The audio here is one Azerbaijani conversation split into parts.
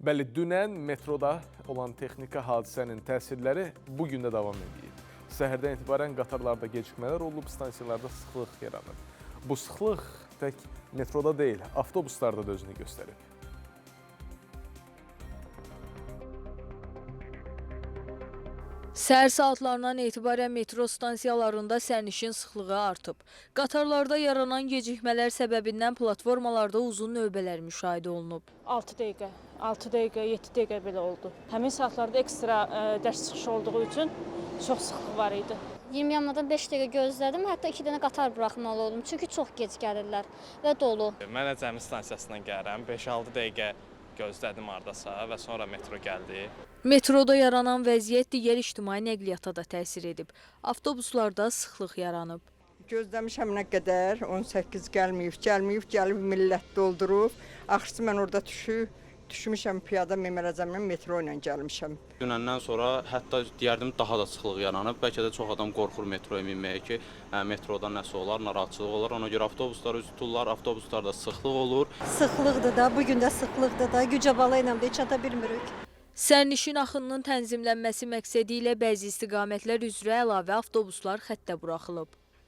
Bəli, dünən metroda olan texniki hadisənin təsirləri bugün də davam edir. Səhərdən etibarən qatarlarda gecikmələr olub, stansiyalarda sıxlıq yaranıb. Bu sıxlıq tək metroda deyil, avtobuslarda da özünü göstərib. Səhər saatlarından etibarən metro stansiyalarında sərnişin sıxlığı artıb. Qatarlarda yaranan gecikmələr səbəbindən platformalarda uzun növbələr müşahidə olunub. 6 dəqiqə, 7 dəqiqə belə oldu. Həmin saatlarda ekstra dərs çıxışı olduğu üçün çox sıxlıq var idi. 20 yanmadan 5 dəqiqə gözlədim, hətta 2 dənə qatar buraxmalı oldum. Çünki çox gec gəlirlər və dolu. Mən Əcəmi stansiyasından gəlirəm, 5-6 dəqiqə gözlədim hardasa və sonra metro gəldi. Metroda yaranan vəziyyət digər ictimai nəqliyyata da təsir edib. Avtobuslarda sıxlıq yaranıb. Gözləmişəm nə qədər, 18 gəlib millət doldurub. Axırsı mən orada düşmüşəm piyada Memərəcəmdən metro ilə gəlmişəm. Dünəndən sonra hətta deyərdim daha da sıxlıq yaranıb. Bəlkə də çox adam qorxur metroya minməyə ki, metroda nəsə olar, narahatçılıq olar. Ona görə avtobuslar üz tuturlar, avtobuslarda sıxlıq olur. Sıxlıqdır da, bugün də sıxlıqdır da, gücə bala ilə də çata bilmirik. Sərnişin axınının tənzimlənməsi məqsədi ilə bəzi istiqamətlər üzrə əlavə avtobuslar xəttə buraxılıb.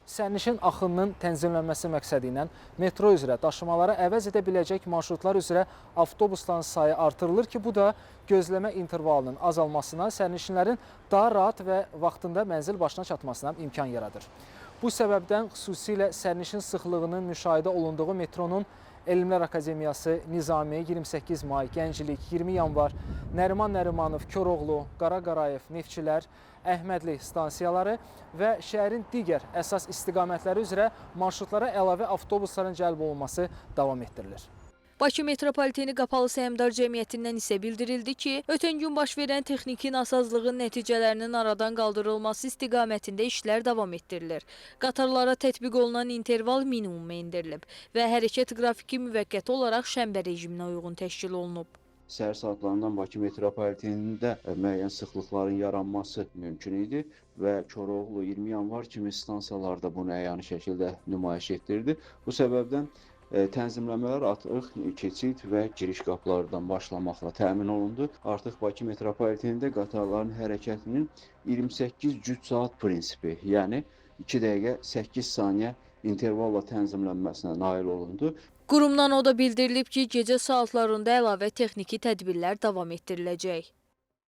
Sərnişin axınının tənzimlənməsi məqsədi ilə metro üzrə daşımaları əvəz edə biləcək marşrutlar üzrə avtobusların sayı artırılır ki, bu da gözləmə intervalının azalmasına, sərnişinlərin daha rahat və vaxtında mənzil başına çatmasına imkan yaradır. Bu səbəbdən xüsusilə sərnişin sıxlığının müşahidə olunduğu metronun Elmlər Akademiyası, Nizami, 28 may, Gənclik, 20 yanvar, Nəriman Nərimanov, Koroğlu, Qara Qarayev, Neftçilər, Əhmədli stansiyaları və şəhərin digər əsas istiqamətləri üzrə marşrutlara əlavə avtobusların cəlb olunması davam etdirilir. Bakı Metropoliteni Qapalı Səhmdar Cəmiyyətindən isə bildirildi ki, ötən gün baş verən texniki nasazlığın nəticələrinin aradan qaldırılması istiqamətində işlər davam etdirilir. Qatarlara tətbiq olunan interval minimuma endirilib və hərəkət qrafiki müvəqqəti olaraq şənbə rejiminə uyğun təşkil olunub. Səhər saatlarından Bakı Metropolitenində müəyyən sıxlıqların yaranması mümkün idi və Koroğlu, 20 yanvar kimi stansiyalarda bunu əyani şəkildə nümayiş etdirdi. Bu səbəbdən tənzimləmələr artıq keçid və giriş qapılardan başlamaqla təmin olundu. Artıq Bakı Metropolitenində qatarların hərəkətinin 28 cüt saat prinsipi, yəni 2 dəqiqə 8 saniyə intervalla tənzimlənməsinə nail olundu. Qurumdan o da bildirilib ki, gecə saatlarında əlavə texniki tədbirlər davam etdiriləcək.